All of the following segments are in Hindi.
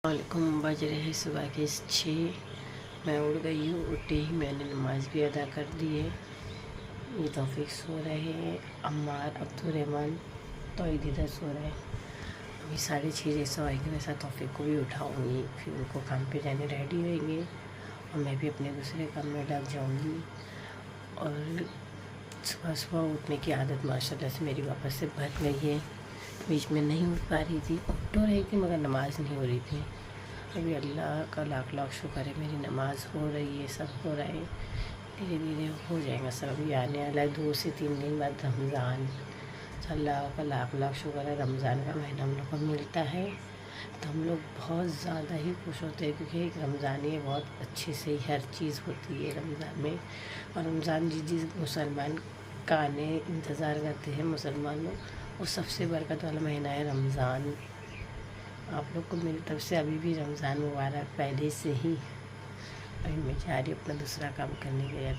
वालेकुम। बज रहे हैं सुबह के 6। मैं उठ गई हूँ। उठते ही मैंने नमाज भी अदा कर दी है। ये तौफीक सो रहे हैं, अम्मार, अब्दुर्रहमान, तो इधर सो रहे हैं। अभी 6:30 जैसा आएंगे वैसा तौफीक को भी उठाऊँगी, फिर उनको काम पे जाने रेडी होंगे और मैं भी अपने दूसरे काम में लग जाऊँगी। और सुबह सुबह उठने की आदत माशाल्लाह से मेरी वापस से बन गई है। बीच में नहीं उठ पा रही थी, उठ तो रही थी मगर नमाज नहीं हो रही थी। अभी अल्लाह का लाख लाख शुक्र है, मेरी नमाज हो रही है, सब हो रहा है, धीरे धीरे हो जाएगा सब। अभी आने वाला है 2 से 3 दिन बाद रमज़ान। अल्लाह का लाख लाख शुक्र है, रमज़ान का महीना हम लोग को मिलता है तो हम लोग बहुत ज़्यादा ही खुश होते हैं, क्योंकि एक रमज़ान ये बहुत अच्छे से ही हर चीज़ होती है रमज़ान में। और रमज़ान जिस मुसलमान का आने इंतज़ार करते हैं मुसलमान लोग, वो सबसे बरकत वाला महीना है रमज़ान। आप लोग को मेरी तरफ से अभी भी रमज़ान मुबारक पहले से ही। अभी मैं जा रही हूँ अपना दूसरा काम करने के लिए।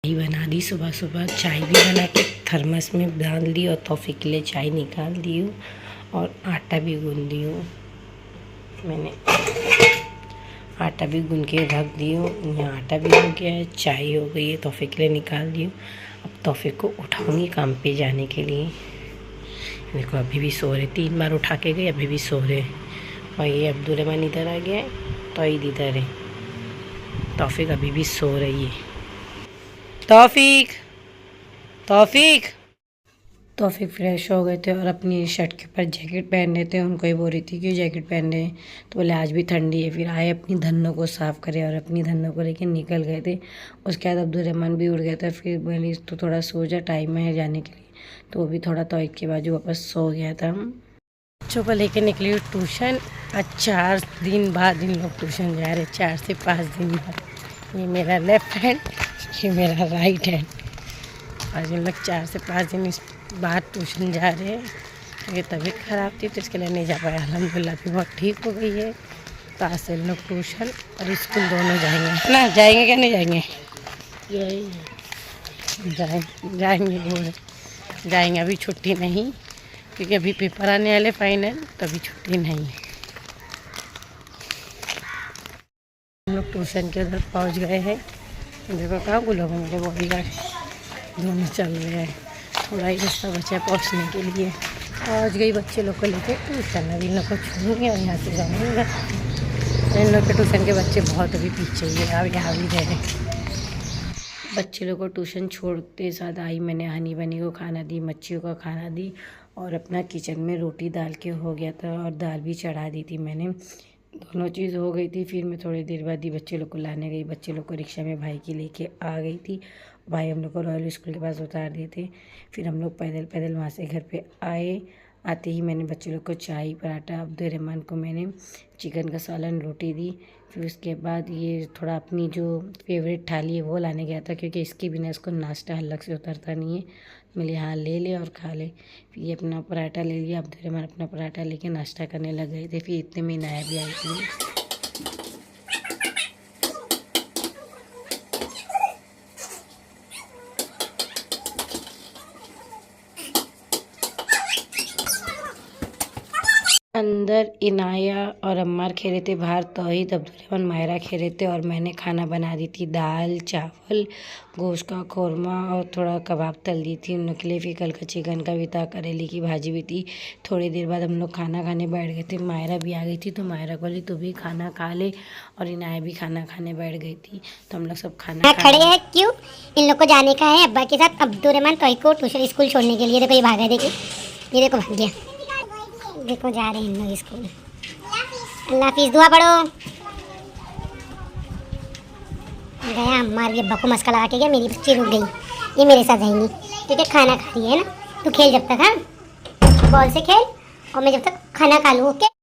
चाय बना दी, सुबह सुबह चाय भी बना के थर्मस में डाल दी और तौफीक के लिए चाय निकाल दी हूँ और आटा भी गूँध दी हूँ। मैंने आटा भी गूँध के रख दी हूँ। यहाँ आटा भी हो गया है, चाय हो गई है, तौफीक के लिए निकाल दी हूँ। अब तौफीक को उठाऊँगी काम पे जाने के लिए। देखो अभी भी सो रहे, 3 बार उठा के गए, अभी भी सो रहे। और ये अब्दुर्रहमान इधर आ गया है, तो ईद इधर है। तौफीक अभी भी सो रही है। तौफीक तौफीक तौफीक फ्रेश हो गए थे और अपनी शर्ट के ऊपर जैकेट पहन रहे थे। उनको ही बोल रही थी क्यों जैकेट पहन रहे हैं, तो बोले आज भी ठंडी है। फिर आए, अपनी धनों को साफ़ करे और अपनी धनों को लेके निकल गए थे। उसके बाद अब्दुर्रहमान भी उठ गया था। फिर बोली तो थोड़ा सो जा, टाइम है जाने के लिए, तो वो भी थोड़ा तौहीद के बाजू वापस सो गया था। बच्चों को लेके निकली ट्यूशन। आज 4 दिन बाद इन लोग ट्यूशन जा रहे, 4 से 5 दिन बाद। ये मेरा लेफ्ट हैंड, ये मेरा राइट हैंड। आज इन लोग 4 से 5 दिन बाद ट्यूशन जा रहे हैं, क्योंकि तबीयत ख़राब थी तो इसके लिए नहीं जा पाया। अल्हम्दुलिल्लाह भी बहुत ठीक हो गई है। तो आज से इन लोग ट्यूशन और स्कूल दोनों जाएंगे ना। जाएंगे क्या नहीं जाएंगे? जाएंगे जाएंगे। अभी छुट्टी नहीं, क्योंकि अभी पेपर आने वाले फाइनल, तो अभी छुट्टी नहीं है। हम लोग ट्यूशन के उधर पहुंच गए हैं। देखो कहाँ गुलोगे मेरे बॉडीगार्ड, दोनों चल रहे हैं। थोड़ा ही रास्ता बचा है पहुँचने के लिए। पहुँच गई बच्चे लोग को लेके ट्यूशन। अभी इन लोग को छोड़ूंगी और यहाँ से जाऊँगी। इन लोग के ट्यूशन के बच्चे बहुत अभी पीछे ही है, अब यहाँ भी रहे। बच्चे लोग को ट्यूशन छोड़ते साथ आई, मैंने हनी बनी को खाना दी, मच्छियों का खाना दी और अपना किचन में रोटी दाल के हो गया था और दाल भी चढ़ा दी थी मैंने। दोनों चीज़ हो गई थी। फिर मैं थोड़ी देर बाद ही बच्चे लोग को लाने गई। बच्चे लोग को रिक्शा में भाई की लेके आ गई थी। भाई हम लोग को रॉयल स्कूल के पास उतार दिए थे। फिर हम लोग पैदल पैदल वहाँ से घर पे आए। आते ही मैंने बच्चे लोग को चाय पराठा, अब्दुर्रहमान को मैंने चिकन का सालन रोटी दी। फिर उसके बाद ये थोड़ा अपनी जो फेवरेट थाली है वो लाने गया था, क्योंकि इसके बिना इसको नाश्ता हल्लक से उतरता नहीं है। मैंने यहाँ ले ले और खा ले। फिर ये अपना पराठा ले लिया, अब्दुर्रहमान अपना पराठा लेके नाश्ता करने लग गए थे। फिर इतने में नाया भी आई थी। अंदर इनाया और अम्मार खेले थे, बाहर तौहीद, अब्दुर्रहमान, मायरा खेले थे और मैंने खाना बना दी थी। दाल चावल, गोश्त का कौरमा और थोड़ा कबाब तल दी थी उन लोग के लिए। फिर कल का चिकन का भी था, करेले की भाजी भी थी। थोड़ी देर बाद हम लोग खाना खाने बैठ गए थे। मायरा भी आ गई थी, तो मायरा बोली तू भी खाना खा ले, और इनाया भी खाना खाने बैठ गई थी। तो हम लोग सब खाना खा खड़े हैं क्यों? इन लोग को जाने का है अब्बा के साथ अब्दुर्रहमान तौहीद को ट्यूशन स्कूल छोड़ने के लिए। देखो ये भाग है, देखिए ये देखो भाग गया। देखो जा रहे हैं इन लोग स्कूल। अल्लाह हाफिज़, दुआ पढ़ो। गया अम्मार के अब्बा को मस्का लगा के गया, मेरी बच्ची रुक गई। ये मेरे साथ जाएंगी क्योंकि खाना खा रही है ना। तू खेल जब तक, हाँ बॉल से खेल, और मैं जब तक खाना खा लूँ। ओके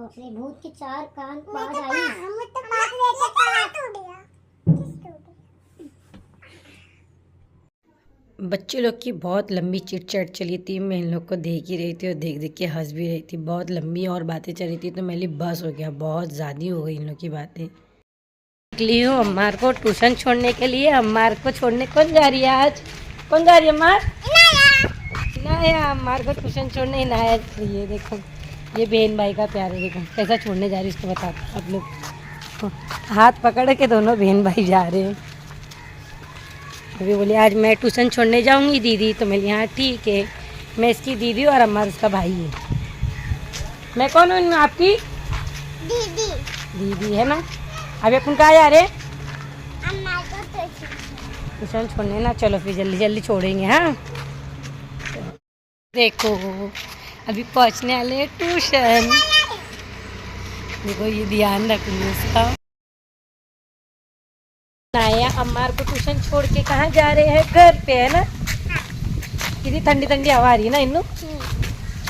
बाप रे, भूत के 4 कान 5 आई। बच्चे लोग की बहुत लंबी चिट चैट चली थी। मैं इन लोग को देख ही रही थी और देख देख के हंस भी रही थी। बहुत लंबी और बातें चल रही थी तो मेरे लिए बस हो गया, बहुत ज़्यादा हो गई इन लोग की बातें। निकली हूँ अम्मार को ट्यूशन छोड़ने के लिए। अम्मार को छोड़ने कौन जा रही है आज? कौन जा रही है अम्मार? इनाया। अम्मार को ट्यूशन छोड़ने इनाया। ये देखो, ये बहन भाई का प्यार है। देखो कैसा छोड़ने जा रही है, इसको बताते हैं आप लोग। हाथ पकड़ के दोनों बहन भाई जा रहे हैं। अभी बोली आज मैं ट्यूशन छोड़ने जाऊंगी दीदी, तो मैं यहाँ ठीक है, मैं इसकी दीदी और अम्मार उसका भाई है। मैं कौन हूँ आपकी? दीदी। दीदी है ना। अभी अपन कहाँ जा रहे हैं? अम्मा को ट्यूशन छोड़ने ना। चलो फिर जल्दी जल्दी छोड़ेंगे। हाँ देखो अभी पहुँचने वाले हैं ट्यूशन। देखो ये ध्यान रखना इसका। आया अम्मार को ट्यूशन छोड़ के कहाँ जा रहे हैं? घर पे है ना। कितनी ठंडी ठंडी हवा आ रही है ना इन्नू।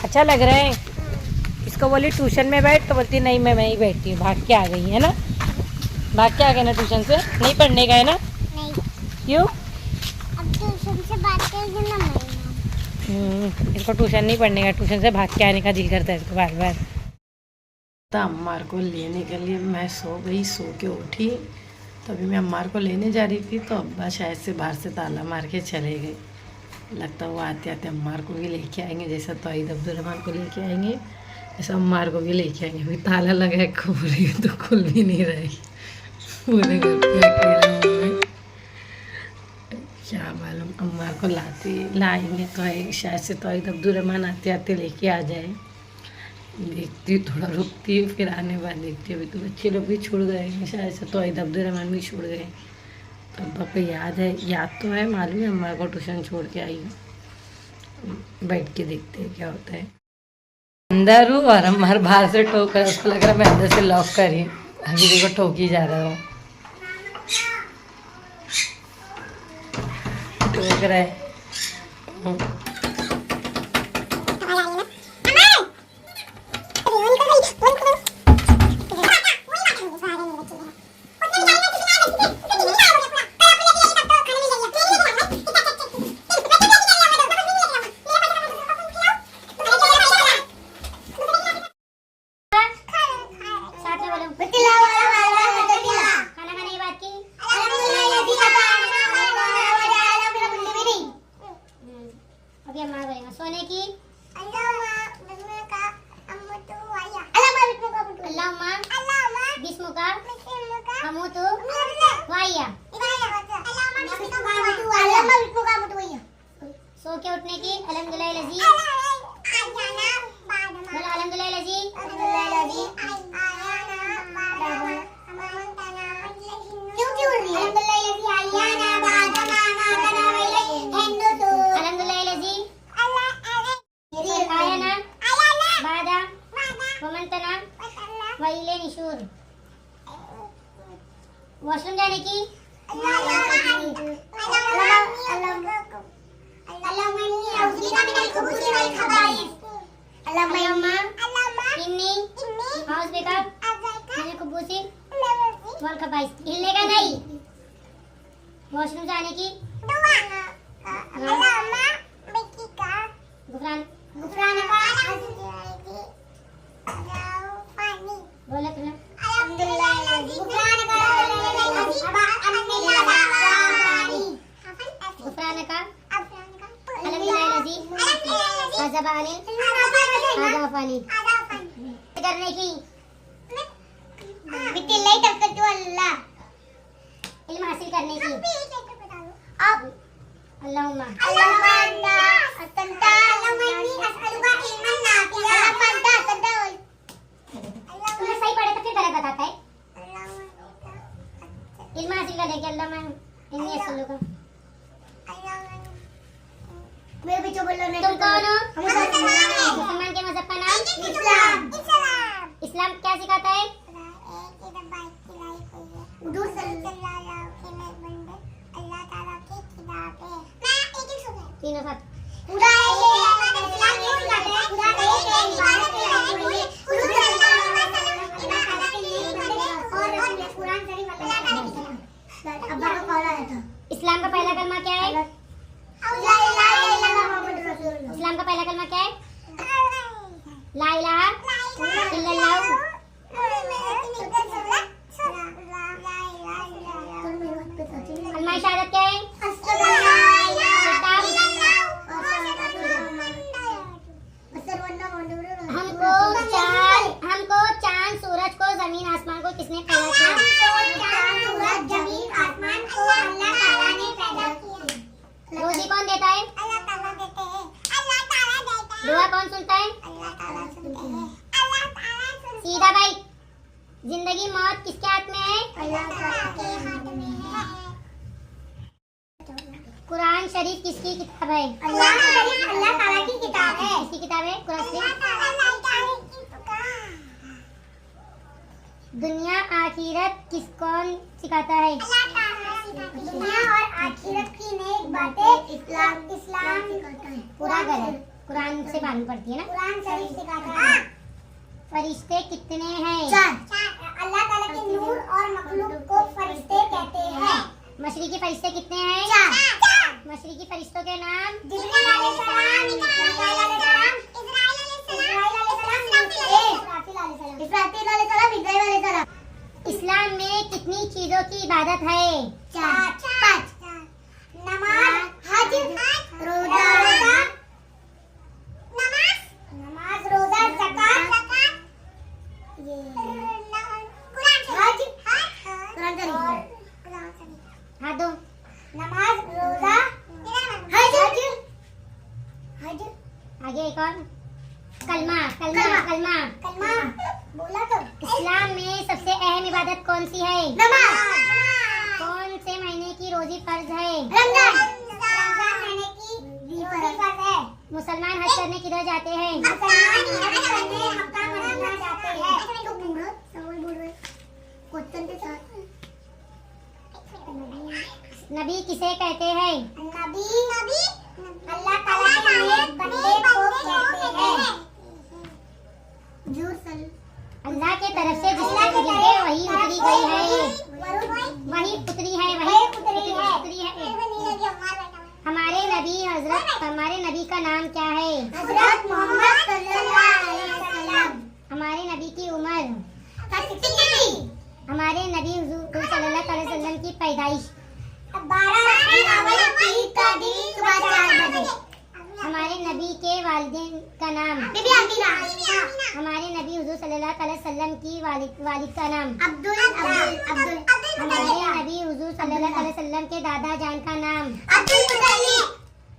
अच्छा लग रहा है। इसको बोली ट्यूशन में बैठ, तो बोलती नहीं मैं वहीं बैठती हूँ। भाग के आ गई है ना। भाग के आ गए ना ट्यूशन से। नहीं पढ़ने का है ना। नहीं। क्यों? अब ट्यूशन से बात करेंगे ना मैं। इसको ट्यूशन नहीं पढ़ने का, ट्यूशन से भाग के आने का दिल करता है इसको बार बार। तो अम्मार को लेने के लिए मैं सो गई, सो के उठी। तो अभी मैं अम्मार को लेने जा रही थी तो अब्बा शायद से बाहर से ताला मार के चले गए। लगता है वो आते आते अम्मार को भी लेके आएंगे। जैसा तौहीद अब्दुर्रहमान को लेके आएंगे ऐसा अम्मार को भी लेके आएंगे। अभी ताला लगा है, खोल रही है तो खुल भी नहीं रही। पूरे घर पे अकेला हूँ मैं। क्या मालूम अम्मार को लाएंगे तो शायद से तौहीद अब्दुर्रहमान आते आते लेके आ जाए। देखती हूँ, थोड़ा रुकती हूँ, फिर आने बाद देखती हूँ। अभी तो बच्चे लोग भी छुड़ गए हैं, शायद से तौहीद अब्दुर्रहमान भी छुड़ गए। तो अब्बा को याद तो है, मालूम है अम्मा को ट्यूशन छोड़ के आई हूँ। बैठ के देखते हैं क्या होता है। अंदर हूँ और अम्मार बाहर से ठोक रहा है। उसको लग रहा है मैं अंदर से लॉक करी। अभी देखो ठोक ही जा रहा हूँ। ठोक रहा है। सोने की सो के उठने की अल्हम्दुलिल्लाह लजी अल्हम्दुलिल्लाह लजी वॉशरूम जाने की हिलने का नहीं। वॉशरूम जाने की बोले करने की इल्म हासिल करने की अब अल्लाहुम्मा तुम्हें सही पढ़े तो फिर गलत बताता है। इल्म हासिल करने की अल्लाह मैं इन्हीं असलों का मेरे पीछे बोलो नहीं। तुम कौन हो? मुसलमान के मजहब का नाम इस्लाम। इस्लाम क्या सिखाता है? तीनों साथ पूरा है। इस्लाम का पहला कलमा क्या है? ला इलाहा इल्लल्लाह। कलमा शहादत क्या है? हमको चांद सूरज को जमीन आसमान को किसने पैदा किया? रोजी कौन देता है? दुआ कौन सुनता है? सीधा भाई, जिंदगी मौत किसके हाथ में है? कुरान शरीफ किसकी किताब है? अल्लाह ताला की किताब है। किसकी किताब है? कुरान शरीफ। दुनिया आखिरत किस कौन सिखाता है? दुनिया और आखिरत की नेक बातें इस्लाम सिखाता है। पूरा गलत, कुरान से मालूम पड़ती है ना। कुरान शरीफ सिखाता है। फरिश्ते कितने हैं? चार। अल्लाह ताला के नूर और मखलूक को फरिश्ते कहते हैं। मशरिकी फरिश्ते कितने हैं? चार। मशरिकी फरिश्तों के नाम? जिब्रील अलैहिस्सलाम, मिकाईल अलैहिस्सलाम, इस्राफील अलैहिस्सलाम, इस्राफील अलैहिस्सलाम। इस्लाम में कितनी चीजों की इबादत है? चार। पाँच। नमाज, हज, रोजा, रोजा, ज़कात, ये हज, कुरान शरीफ। हाँ दो। नमाज, रोजा, हज। आगे एक और। कलमा कलमा कलमा। कलमा बोला तो। इस्लाम में सबसे अहम इबादत कौन सी है? नमाज। कौन से महीने की रोजी फर्ज है? रमजान महीने की फर्ज है। मुसलमान हज करने किधर जाते हैं? मुसलमान हज करने मक्का मदीना जाते हैं। तो पूरा सवाल बोल रहे क्वेश्चन के साथ। नबी किसे कहते हैं? नबी अल्लाह ताला के नेक बंदे को कहते हैं। अल्लाह के तरफ से जिसकी किताबें वही उतरी गई है। वही उतरी है। हमारे नबी का नाम क्या है? हज़रत मोहम्मद सल्लल्लाहु अलैहि वसल्लम। हमारे नबी की उम्र? हमारे नबी हुजूर सल्लल्लाहु अलैहि वसल्लम की पैदाइश? 12 रबीउल अव्वल ईद का दिन सुबह 4 बजे। हमारे नबी के वालिदैन का नाम? बीबी आमीना। हमारे नबी हुजूर सल्लल्लाहु अलैहि वसल्लम की वालिद का नाम? अब्दुल। हमारे नबी हुजूर सल्लल्लाहु अलैहि वसल्लम के दादा जान का नाम? अब्दुल मुत्तलिब।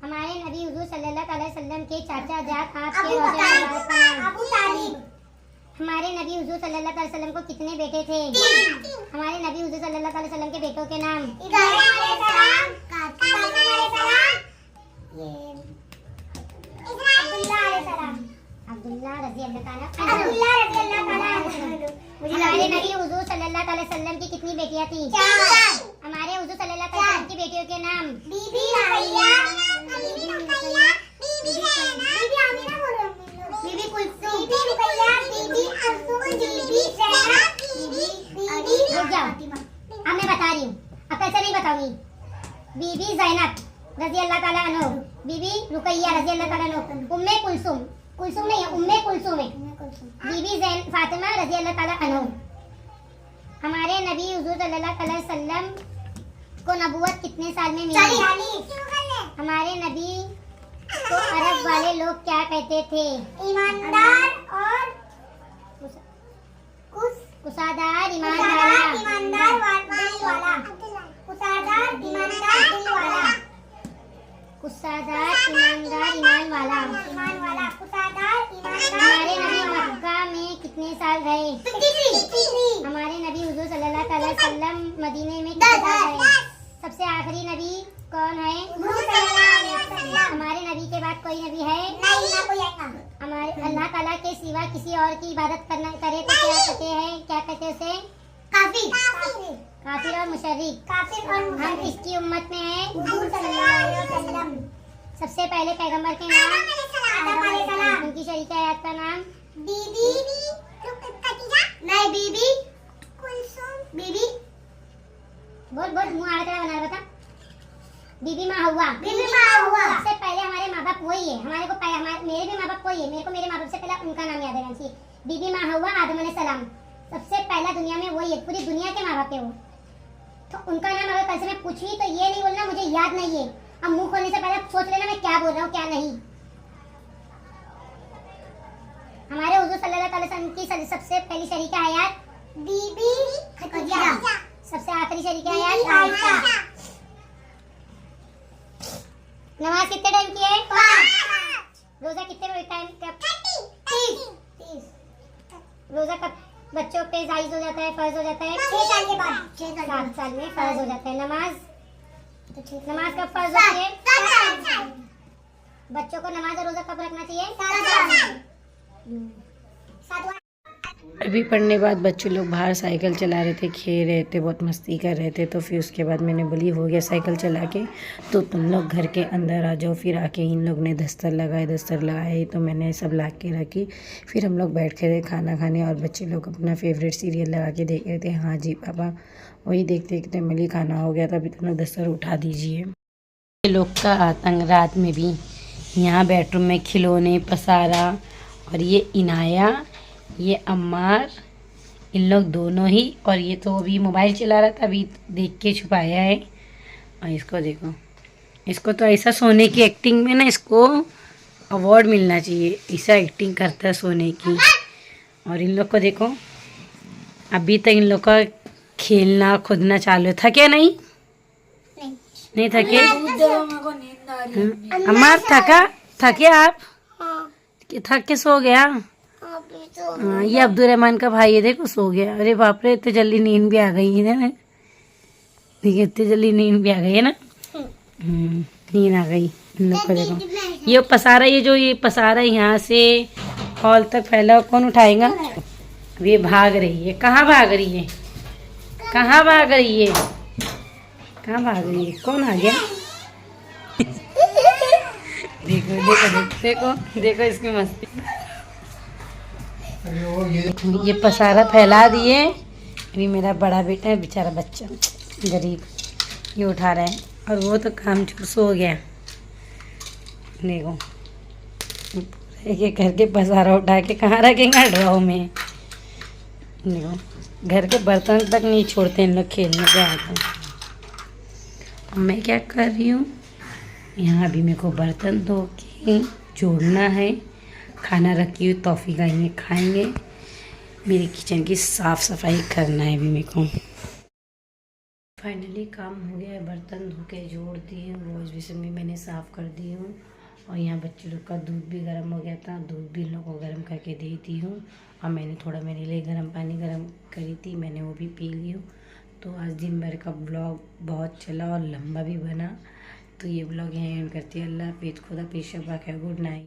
हमारे नबी हुजूर सल्लल्लाहु अलैहि वसल्लम के चाचा जान आपके अबू रोशन तालिब। बाप का नाम? अबू तालिब। हमारे नबी हुजूर सल्लल्लाहु अलैहि वसल्लम को कितने बेटे थे? 3। हमारे नबी हुजूर सल्लल्लाहु अलैहि वसल्लम के बेटों के नाम? इब्राहीम अलैहिस्सलाम, कासिम अलैहिस्सलाम, ये अब्दुल्लाह रज़ी अल्लाह ताला अब्दुल्लाह रज़ियल्लाहु ताला अन्हु। हमारे नबी हुजूर सल्लल्लाहु अलैहि वसल्लम की कितनी बेटियां थी? 4। हमारे हुजूर सल्लल्लाहु अलैहि वसल्लम की बेटियों के नाम? बीबी रुकैया, बीबी आमीना बोलो, बीबी कुलसूम, बीबी रुकैया, बीबी अंसुम, बीबी ज़ैनब, बीबी रुक जाओ, अब मैं बता रही हूँ, अब कैसे नहीं बताऊंगी। बीबी ज़ैनब रज़ी अल्लाह ताला अन्हु, बीबी रुकैया रज़ी अल्लाह ताला अन्हु, उम्मे कुलसूम, कुलसूम नहीं है, उम्मे कुलसूम है, बीबी फातिमा रज़ी अल्लाह ताला अन्हु। हमारे नबी हुजूर सल्लल्लाहु अलैहि वसल्लम को नबूवत कितने साल में मिली? 40। हमारे नबी को अरब वाले लोग क्या कहते थे? ईमानदार और कुसादार ईमान ईमानदार वाला। दिल वाला। कुसादार ईमानदार दिल वाला। कुसादार ईमानदार ईमान वाला। ईमान वाला। कुसादार ईमानदार। हमारे नबी मक्का में कितने साल रहे? 53। हमारे नबी हुजूर सल्लल्लाहु अलैहि वसल्लम मदीने में कितने साल रहे? सबसे आखिरी नबी कौन है? हमारे नबी के बाद कोई नबी है? हमारे अल्लाह ताला के सिवा किसी और की इबादत करे तो क्या कहते हैं? क्या कहते हैं उसे? काफिर और मुशर्रिक। हम किसकी उम्मत में हैं? सबसे पहले पैगंबर के नाम? उनकी शरीका आयत का नाम? बीबी बोल बोल, मुंह आड़ा बना बता। बीबी माँ हुआ। बीबी माँ हुआ। सबसे पहले हमारे माँ बाप वही है, हमारे को हमारे मेरे भी माँ बाप कोई है, मेरे को मेरे माँ बाप से पहले उनका नाम याद रहना चाहिए। बीबी माँ हवा आदम अलैहिस्सलाम, सबसे पहला दुनिया में वही है, पूरी दुनिया के माँ बाप है वो। तो उनका नाम अगर कल से मैं पूछी तो ये नहीं बोलना मुझे याद नहीं है। अब मुंह खोलने से पहले सोच लेना मैं क्या बोल रहा हूँ क्या नहीं। हमारे हुजूर सल्लल्लाहु अलैहि वसल्लम की सबसे पहली शरीका हयात बीबी खदीजा, सबसे आखिरी शरीका हयात आयशा। नमाज कितने टाइम की है? 5। रोजा कितने टाइम का? 30। रोजा कब बच्चों पे जायज हो जाता है, फर्ज हो जाता है? 6 साल के बाद। 7 साल में फर्ज हो जाता है। नमाज कब फर्ज होती है? 7 साल। बच्चों को नमाज और रोजा कब रखना चाहिए? 7 साल। अभी पढ़ने बाद बच्चे लोग बाहर साइकिल चला रहे थे, खेल रहे थे, बहुत मस्ती कर रहे थे। तो फिर उसके बाद मैंने बोली हो गया साइकिल चला के, तो तुम लोग घर के अंदर आ जाओ। फिर आके इन लोग ने दस्तर लगाए तो मैंने सब ला के रखी। फिर हम लोग बैठ के खाना खाने और बच्चे लोग अपना फेवरेट सीरियल लगा के देख रहे थे। हाँ जी पापा, वही देखते देखते मिली खाना हो गया था। अभी तुम लोग दस्तर उठा दीजिए। ये लोग का आतंक रात में भी यहाँ बेडरूम में खिलौने पसारा, और ये इनाया, ये अम्मार, इन लोग दोनों ही। और ये तो अभी मोबाइल चला रहा था, अभी देख के छुपाया है। और इसको देखो, इसको तो ऐसा सोने की एक्टिंग में ना इसको अवार्ड मिलना चाहिए, ऐसा एक्टिंग करता है सोने की। और इन लोग को देखो, अभी तक इन लोग का खेलना खुदना चालू था क्या? नहीं थके? अम्मार थके आप? थक के सो गया? हाँ, ये अब्दुल-रहमान का भाई है, देखो सो गया। अरे बाप रे, इतनी जल्दी नींद भी आ गई है ना। देखिए इतनी जल्दी नींद भी आ गई है ना। नींद आ गई। इन लोग को देखो, ये पसारा, ये पसारा यहाँ से हॉल तक फैला हुआ, कौन उठाएगा? ये भाग रही है। कहाँ भाग रही है? कहाँ भाग रही है? कहाँ भाग रही है? कौन आ गया? देखो देखो देखो देखो इसकी मस्ती। ये पसारा फैला दिए। अभी मेरा बड़ा बेटा है, बेचारा बच्चा गरीब, ये उठा रहा है। और वो तो काम छोड़ सो गया। देखो एक घर के पसारा उठा के कहाँ रखेंगे? ड्रॉ में। देखो घर के बर्तन तक नहीं छोड़ते इन लोग, खेलने के आते। मैं क्या कर रही हूँ यहाँ? अभी मेरे को बर्तन धो के जोड़ना है। खाना रखी हुई टॉफ़ी खाएंगे। मेरे किचन की साफ़ सफाई करना है अभी मेरे को। फाइनली काम हो गया है, बर्तन धो के जोड़ दिए, वॉश बेसिन भी मैंने साफ़ कर दी हूँ। और यहाँ बच्चे लोग का दूध भी गर्म हो गया था, दूध भी इन लोग को गर्म करके दे दी हूँ। और मैंने थोड़ा मेरे लिए गर्म पानी गर्म करी थी, मैंने वो भी पी ली हूँ। तो आज दिन भर का ब्लॉग बहुत चला और लंबा भी बना। तो ये ब्लॉग यहाँ एंड करती है। अल्लाह हाफिज़, खुदा पेश, गुड नाइट।